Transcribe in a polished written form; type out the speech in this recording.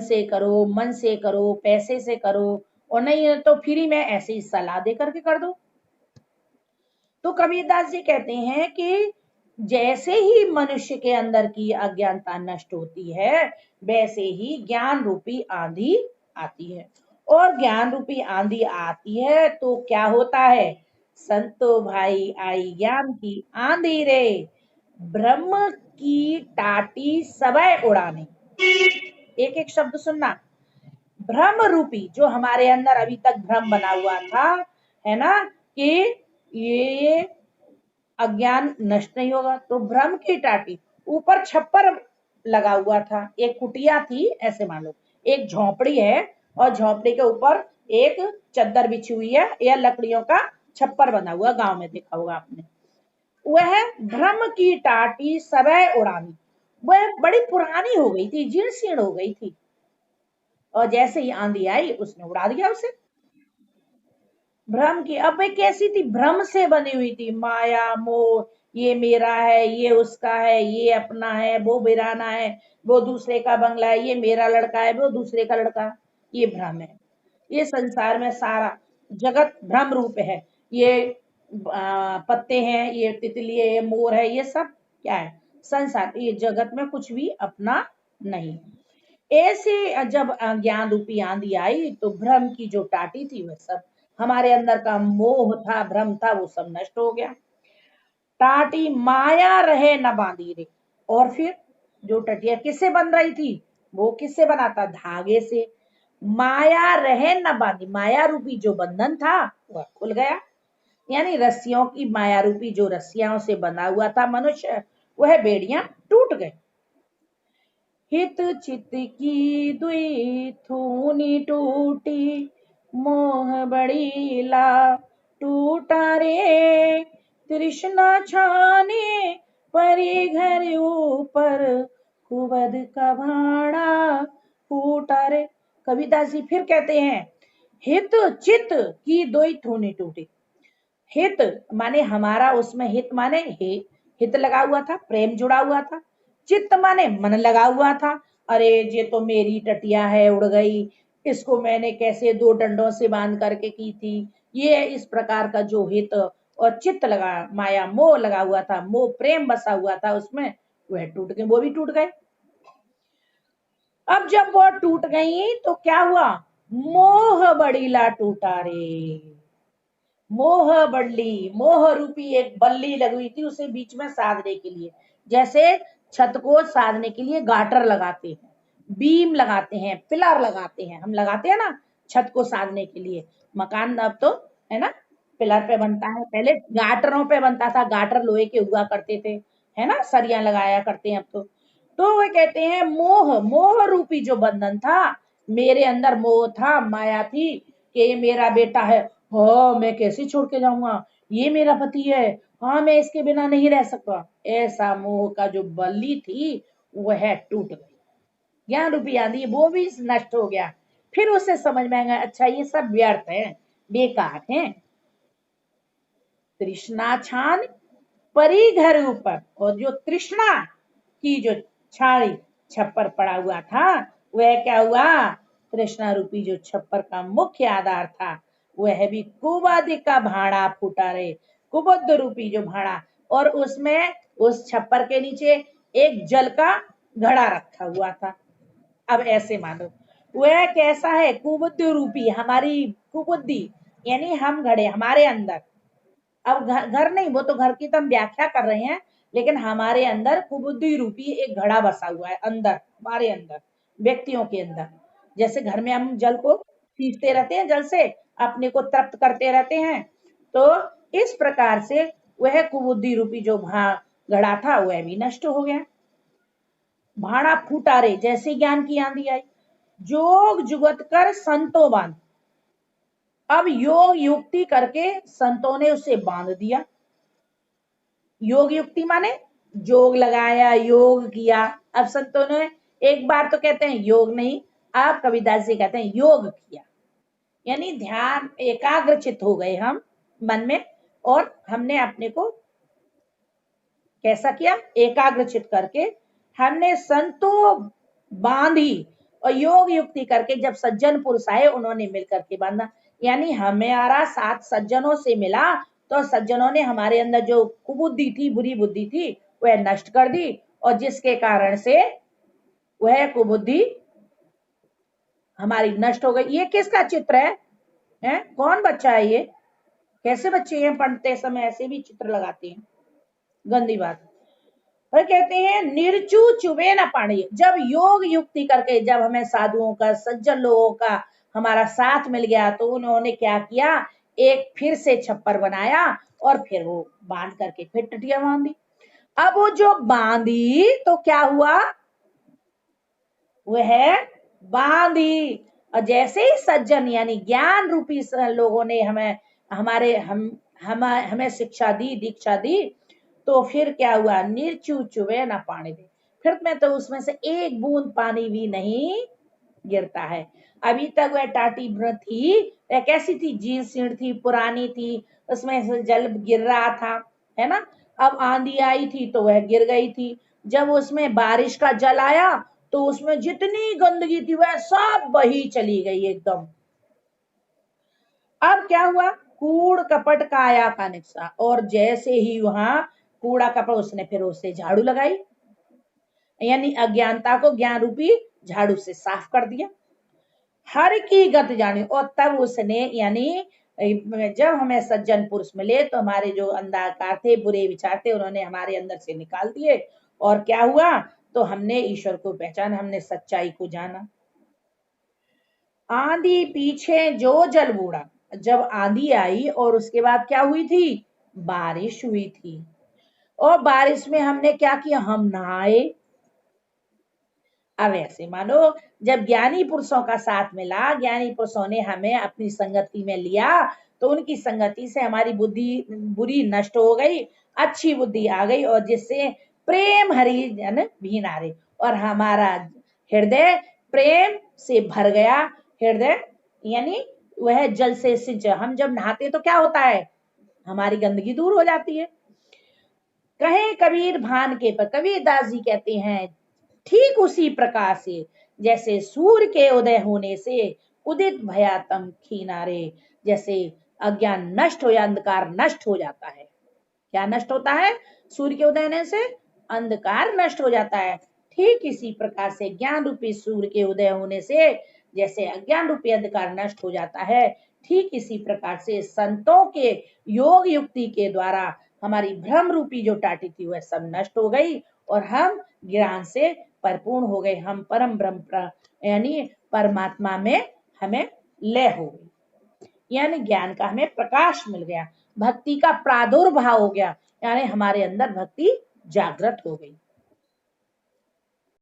से करो, मन से करो, पैसे से करो, और नहीं तो फ्री में ऐसे ही सलाह दे करके कर दो। तो कबीरदास जी कहते हैं कि जैसे ही मनुष्य के अंदर की अज्ञानता नष्ट होती है, वैसे ही ज्ञान रूपी आंधी आती है। और ज्ञान रूपी आंधी आती है तो क्या होता है? संतो भाई आई ज्ञान की आंधी रे, ब्रह्म की टाटी सबय उड़ाने। एक एक शब्द सुनना। भ्रम रूपी, जो हमारे अंदर अभी तक भ्रम बना हुआ था, है ना, कि ये अज्ञान नष्ट नहीं होगा, तो भ्रम की टाटी, ऊपर छप्पर लगा हुआ था, एक कुटिया थी, ऐसे मान लो एक झोपड़ी है और झोपड़ी के ऊपर एक चद्दर बिछी हुई है या लकड़ियों का छप्पर बना हुआ, गांव में देखा होगा आपने। वह भ्रम की टाटी सबय उड़ानी, वह बड़ी पुरानी हो गई थी, जीर्ण शीर्ण हो गई थी, और जैसे ही आंधी आई उसने उड़ा दिया उसे। भ्रम की, अब वे कैसी थी? भ्रम से बनी हुई थी, माया मोह, ये मेरा है, ये उसका है, ये अपना है, वो बिराना है, वो दूसरे का बंगला है, ये मेरा लड़का है, वो दूसरे का लड़का, ये भ्रम है। ये संसार में सारा जगत भ्रम रूप है। ये पत्ते हैं, ये तितली है, ये मोर है, ये सब क्या है? संसार। ये जगत में कुछ भी अपना नहीं है। ऐसे जब ज्ञान रूपी आंधी आई तो भ्रम की जो टाटी थी वह सब, हमारे अंदर का मोह था, भ्रम था, वो सब नष्ट हो गया। टाटी माया रहे न बांधी रे, और फिर जो टटिया किससे बन रही थी? वो किससे बना था? धागे से। माया रहे न बांधी, माया रूपी जो बंधन था वह खुल गया, यानी रस्सियों की, माया रूपी जो रस्सियों से बना हुआ था मनुष्य, वह बेड़ियां टूट गई। हित चित की दुई थूनी टूटी, मोह बड़ीला टूटा रे, तृष्णा छाने परी घर ऊपर, कुबद का भाड़ा फूटा रे। कबीरदास जी फिर कहते हैं, हित चित की दुई थूनी टूटी। हित माने हमारा, उसमें हित माने हित लगा हुआ था, प्रेम जुड़ा हुआ था। चित्त माने मन लगा हुआ था, अरे ये तो मेरी टटिया है, उड़ गई, इसको मैंने कैसे दो डंडों से बांध करके की थी, ये इस प्रकार का जो हित और चित्त लगा, माया मोह लगा हुआ था, मोह प्रेम बसा हुआ था उसमें, वह टूट गए, वो भी टूट गए। अब जब वो टूट गई तो क्या हुआ? मोह बड़ीला टूटा रे। मोह बल्ली, मोह रूपी एक बल्ली लगी हुई थी उसे बीच में साधने के लिए, जैसे छत को साधने के लिए गाटर लगाते हैं, बीम लगाते हैं, पिलर लगाते हैं, हम लगाते हैं ना छत को साधने के लिए। मकान अब तो है ना पिलर पे बनता है, पहले गाटरों पे बनता था, गाटर लोहे के हुआ करते थे, है ना, सरिया लगाया करते हैं अब तो वे कहते हैं मोह, मोह रूपी जो बंधन था, मेरे अंदर मोह था, माया थी कि ये मेरा बेटा है, हाँ मैं कैसे छोड़ के जाऊंगा, ये मेरा पति है, हाँ मैं इसके बिना नहीं रह सकता, ऐसा मोह का जो बल्ली थी वह टूट गई। ज्ञान रूपी आंधी वो भी नष्ट हो गया। फिर उसे समझ में आएगा, अच्छा ये सब व्यर्थ है, बेकार है। तृष्णा छान परी घर ऊपर, और जो तृष्णा की जो छाड़ी छप्पर पड़ा हुआ था, वह क्या हुआ? तृष्णा रूपी जो छप्पर का मुख्य आधार था, वह भी कुबद का भाड़ा फूटा रे। कुबद रूपी जो भाड़ा, और उसमें उस छप्पर के नीचे एक जल का घड़ा रखा हुआ था। अब ऐसे मानो वह कैसा है? कुबुद्ध रूपी, हमारी कुबुद्धि, यानी हम घड़े हमारे अंदर। अब घर नहीं, वो तो घर की तो हम व्याख्या कर रहे हैं, लेकिन हमारे अंदर कुबुद्धि रूपी एक घड़ा बसा हुआ है अंदर, हमारे अंदर, व्यक्तियों के अंदर। जैसे घर में हम जल को सींचते रहते हैं, जल से अपने को तृप्त करते रहते हैं, तो इस प्रकार से वह कुबुद्धि रूपी जो घड़ा था वह भी नष्ट हो गया। भाड़ा फूटा रे, जैसे ज्ञान की आंधी आई, जोग जुगत कर संतो बांध। अब योग युक्ति करके संतों ने उसे बांध दिया। योग युक्ति माने जोग लगाया, योग किया। अब संतों ने एक बार तो कहते हैं योग नहीं, अब कबीरदास जी कहते हैं योग किया, यानी ध्यान एकाग्रचित हो गए हम मन में, और हमने अपने को कैसा किया? एकाग्रचित करके हमने संतो बांधी, और योग युक्ति करके जब सज्जन पुरुष आए उन्होंने मिलकर के बांधा। यानी हमारा साथ सज्जनों से मिला तो सज्जनों ने हमारे अंदर जो कुबुद्धि थी, बुरी बुद्धि थी, वह नष्ट कर दी और जिसके कारण से वह कुबुद्धि हमारी नष्ट हो गई। ये किसका चित्र है? कौन बच्चा है ये? कैसे बच्चे हैं पढ़ते समय ऐसे भी चित्र लगाते हैं? गंदी बात। और कहते हैं निर्चु चुबे न पानी। जब योग युक्ति करके जब हमें साधुओं का, सज्जन लोगों का हमारा साथ मिल गया तो उन्होंने क्या किया, एक फिर से छप्पर बनाया और फिर वो बांध करके फिर टटिया बांधी। अब वो जो बांधी तो क्या हुआ, वह बांधी और जैसे ही सज्जन यानी ज्ञान रूपी लोगों ने हमें हमें शिक्षा दी, दीक्षा दी, तो फिर क्या हुआ, निर्चु चुबे ना पानी दे। फिर में तो उसमें से एक बूंद पानी भी नहीं गिरता है। अभी तक वह टाटी थी, वह कैसी थी, जीर्ण थी, पुरानी थी, उसमें से जल गिर रहा था, है ना। अब आंधी आई थी तो वह गिर गई थी। जब उसमें बारिश का जल आया तो उसमें जितनी गंदगी थी वह सब बही चली गई एकदम। अब क्या हुआ, कूड़ कपट काया का निक्सा। और जैसे ही वहां कूड़ा कपट, उसने फिर उसे झाड़ू लगाई, यानी अज्ञानता को ज्ञान रूपी झाड़ू से साफ कर दिया। हर की गत जानी। और तब उसने यानी जब हमें सज्जन पुरुष मिले तो हमारे जो अंधकार थे, बुरे विचार थे, उन्होंने हमारे अंदर से निकाल दिए। और क्या हुआ, तो हमने ईश्वर को पहचाना, हमने सच्चाई को जाना। आंधी पीछे जो जल बूढ़ा। जब आंधी आई और उसके बाद क्या हुई थी, बारिश हुई थी। और बारिश में हमने क्या किया, हम नहाए। अब ऐसे मानो जब ज्ञानी पुरुषों का साथ मिला, ज्ञानी पुरुषों ने हमें अपनी संगति में लिया, तो उनकी संगति से हमारी बुद्धि बुरी नष्ट हो गई, अच्छी बुद्धि आ गई, और जिससे प्रेम हरि जन भी नारे, और हमारा हृदय प्रेम से भर गया। हृदय यानी वह जल से सिंच। हम जब नहाते तो क्या होता है, हमारी गंदगी दूर हो जाती है। कहे कबीर भान के पर, कबीर दास जी कहते हैं ठीक उसी प्रकार से जैसे सूर्य के उदय होने से उदित भयातम खीनारे, जैसे अज्ञान नष्ट हो या अंधकार नष्ट हो जाता है। क्या नष्ट होता है, सूर्य के उदय होने से अंधकार नष्ट हो जाता है। ठीक इसी प्रकार से ज्ञान रूपी सूर्य के उदय होने से जैसे अज्ञान रूपी अंधकार नष्ट हो जाता है, ठीक इसी प्रकार से संतों के योग युक्ति के द्वारा हमारी भ्रम रूपी जो टाटी थी वह सब नष्ट हो गई और हम ज्ञान से परिपूर्ण हो गए। हम परम ब्रह्म यानी परमात्मा में हमें लय हो गई, यानी ज्ञान का हमें प्रकाश मिल गया, भक्ति का प्रादुर्भाव हो गया, यानी हमारे अंदर भक्ति जागृत हो गई।